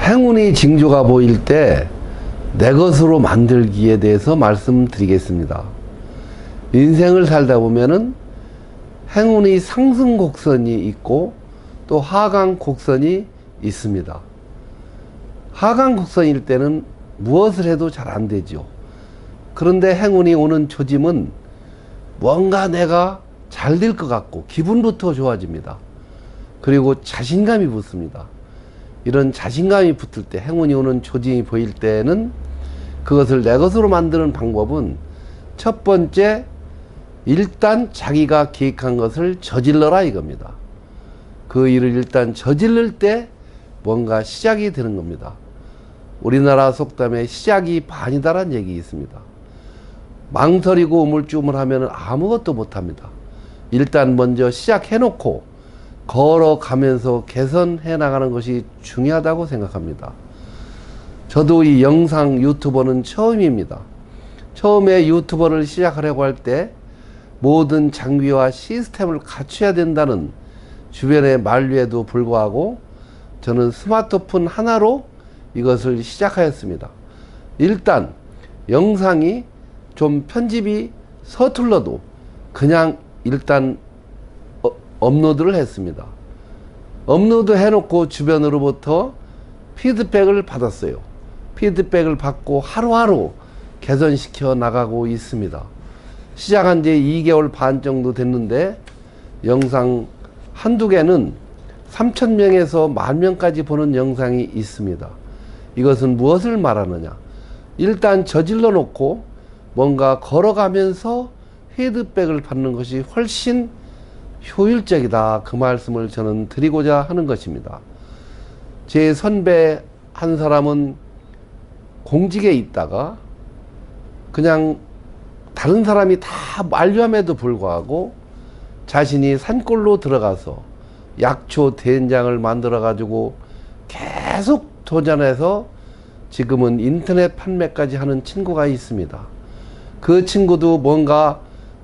행운이 징조가 보일 때 내 것으로 만들기에 대해서 말씀드리겠습니다. 인생을 살다 보면은 행운이 상승 곡선이 있고 또 하강 곡선이 있습니다. 하강 곡선일 때는 무엇을 해도 잘 안 되죠. 그런데 행운이 오는 조짐은 뭔가 내가 잘 될 것 같고 기분부터 좋아집니다. 그리고 자신감이 붙습니다. 이런 자신감이 붙을 때, 행운이 오는 조짐이 보일 때는 그것을 내 것으로 만드는 방법은 첫 번째, 일단 자기가 계획한 것을 저질러라 이겁니다. 그 일을 일단 저질를 때 뭔가 시작이 되는 겁니다. 우리나라 속담에 시작이 반이다라는 얘기 있습니다. 망설이고 우물쭈물하면 아무것도 못합니다. 일단 먼저 시작해놓고 걸어가면서 개선해 나가는 것이 중요하다고 생각합니다. 저도 이 영상 유튜버는 처음입니다. 처음에 유튜버를 시작하려고 할 때 모든 장비와 시스템을 갖춰야 된다는 주변의 만류에도 불구하고 저는 스마트폰 하나로 이것을 시작하였습니다. 일단 영상이 좀 편집이 서툴러도 그냥 일단 업로드를 했습니다. 업로드 해놓고 주변으로부터 피드백을 받았어요. 피드백을 받고 하루하루 개선시켜 나가고 있습니다. 시작한 지 2개월 반 정도 됐는데 영상 한두 개는 3,000명에서 10,000명까지 보는 영상이 있습니다. 이것은 무엇을 말하느냐? 일단 저질러 놓고 뭔가 걸어가면서 피드백을 받는 것이 훨씬 효율적이다. 그 말씀을 저는 드리고자 하는 것입니다. 제 선배 한 사람은 공직에 있다가 그냥 다른 사람이 다 만류함에도 불구하고 자신이 산골로 들어가서 약초 된장을 만들어 가지고 계속 도전해서 지금은 인터넷 판매까지 하는 친구가 있습니다. 그 친구도 뭔가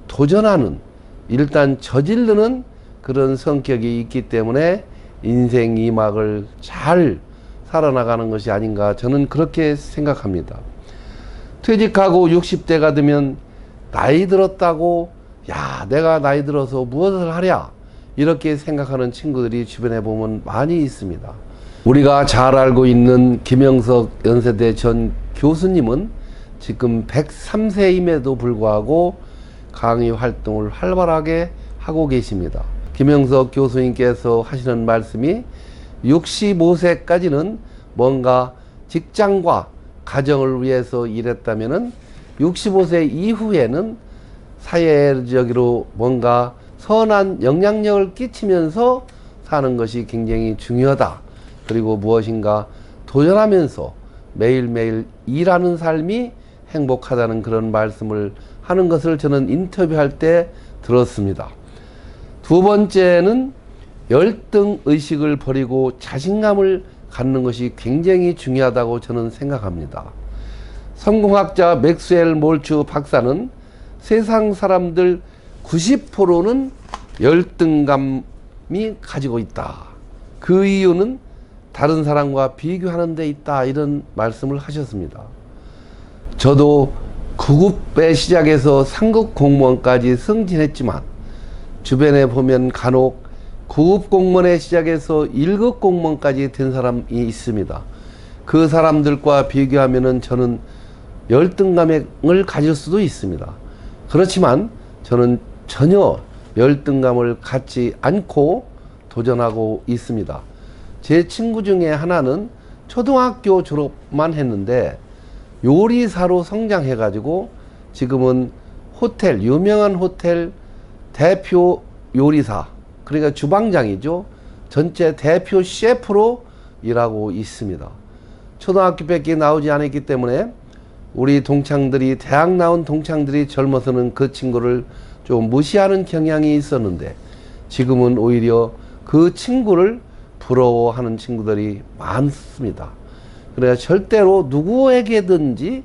도전하는, 일단 저지르는 그런 성격이 있기 때문에 인생 2막을 잘 살아나가는 것이 아닌가, 저는 그렇게 생각합니다. 퇴직하고 60대가 되면 나이 들었다고, 야, 내가 나이 들어서 무엇을 하랴, 이렇게 생각하는 친구들이 주변에 보면 많이 있습니다. 우리가 잘 알고 있는 김영석 연세대 전 교수님은 지금 103세임에도 불구하고 강의 활동을 활발하게 하고 계십니다. 김영석 교수님께서 하시는 말씀이 65세까지는 뭔가 직장과 가정을 위해서 일했다면은 65세 이후에는 사회적으로 뭔가 선한 영향력을 끼치면서 사는 것이 굉장히 중요하다. 그리고 무엇인가 도전하면서 매일매일 일하는 삶이 행복하다는 그런 말씀을 하는 것을 저는 인터뷰할 때 들었습니다. 두 번째는 열등 의식을 버리고 자신감을 갖는 것이 굉장히 중요하다고 저는 생각합니다. 성공학자 맥스웰 몰츠 박사는 세상 사람들 90%는 열등감이 가지고 있다. 그 이유는 다른 사람과 비교하는 데 있다. 이런 말씀을 하셨습니다. 저도 9급에 시작해서 상급 공무원까지 승진했지만 주변에 보면 간혹 9급 공무원에 시작해서 1급 공무원까지 된 사람이 있습니다. 그 사람들과 비교하면은 저는 열등감을 가질 수도 있습니다. 그렇지만 저는 전혀 열등감을 갖지 않고 도전하고 있습니다. 제 친구 중에 하나는 초등학교 졸업만 했는데 요리사로 성장해 가지고 지금은 호텔, 유명한 호텔 대표 요리사, 그러니까 주방장이죠. 전체 대표 셰프로 일하고 있습니다. 초등학교 밖에 나오지 않았기 때문에 우리 동창들이, 대학 나온 동창들이 젊어서는 그 친구를 좀 무시하는 경향이 있었는데 지금은 오히려 그 친구를 부러워하는 친구들이 많습니다. 그래서 절대로 누구에게든지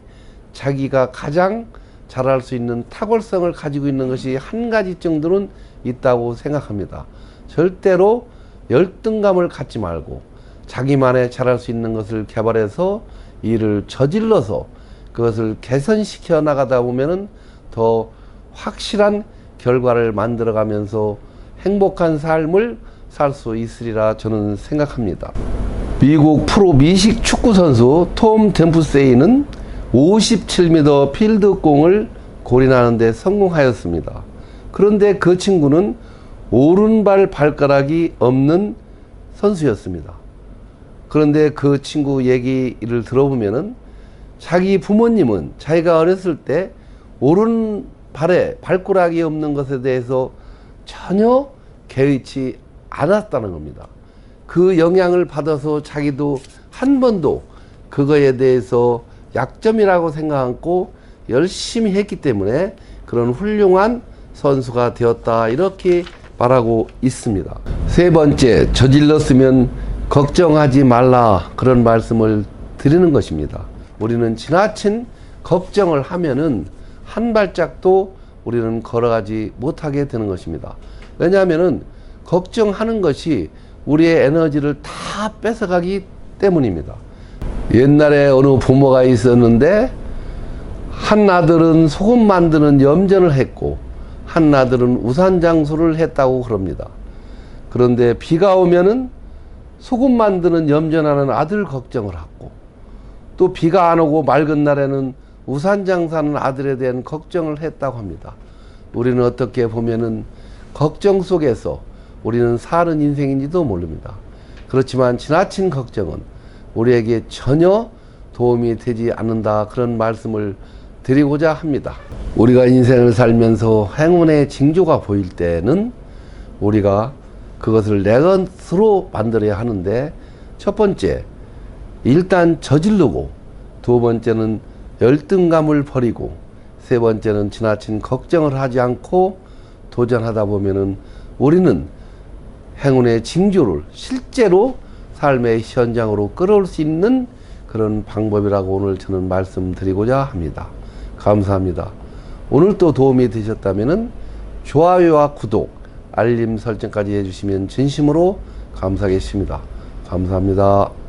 자기가 가장 잘할 수 있는 탁월성을 가지고 있는 것이 한 가지 정도는 있다고 생각합니다. 절대로 열등감을 갖지 말고 자기만의 잘할 수 있는 것을 개발해서 일을 저질러서 그것을 개선시켜 나가다 보면은 더 확실한 결과를 만들어 가면서 행복한 삶을 살 수 있으리라 저는 생각합니다. 미국 프로 미식 축구 선수 톰 댐프세이는 57m 필드공을 골인하는 데 성공하였습니다. 그런데 그 친구는 오른발 발가락이 없는 선수였습니다. 그런데 그 친구 얘기를 들어보면은 자기 부모님은 자기가 어렸을 때 오른발에 발가락이 없는 것에 대해서 전혀 개의치 않았다는 겁니다. 그 영향을 받아서 자기도 한 번도 그거에 대해서 약점이라고 생각하고 열심히 했기 때문에 그런 훌륭한 선수가 되었다, 이렇게 말하고 있습니다. 세 번째, 저질렀으면 걱정하지 말라, 그런 말씀을 드리는 것입니다. 우리는 지나친 걱정을 하면은 한 발짝도 우리는 걸어가지 못하게 되는 것입니다. 왜냐하면은 걱정하는 것이 우리의 에너지를 다 뺏어가기 때문입니다. 옛날에 어느 부모가 있었는데 한 아들은 소금 만드는 염전을 했고 한 아들은 우산 장수를 했다고 그럽니다. 그런데 비가 오면은 소금 만드는 염전하는 아들 걱정을 하고, 또 비가 안 오고 맑은 날에는 우산 장사하는 아들에 대한 걱정을 했다고 합니다. 우리는 어떻게 보면은 걱정 속에서 우리는 사는 인생인지도 모릅니다. 그렇지만 지나친 걱정은 우리에게 전혀 도움이 되지 않는다, 그런 말씀을 드리고자 합니다. 우리가 인생을 살면서 행운의 징조가 보일 때는 우리가 그것을 내 것으로 만들어야 하는데, 첫 번째, 일단 저지르고, 두 번째는 열등감을 버리고, 세 번째는 지나친 걱정을 하지 않고 도전하다 보면은 우리는 행운의 징조를 실제로 삶의 현장으로 끌어올 수 있는 그런 방법이라고 오늘 저는 말씀드리고자 합니다. 감사합니다. 오늘 또 도움이 되셨다면 좋아요와 구독, 알림 설정까지 해주시면 진심으로 감사하겠습니다. 감사합니다.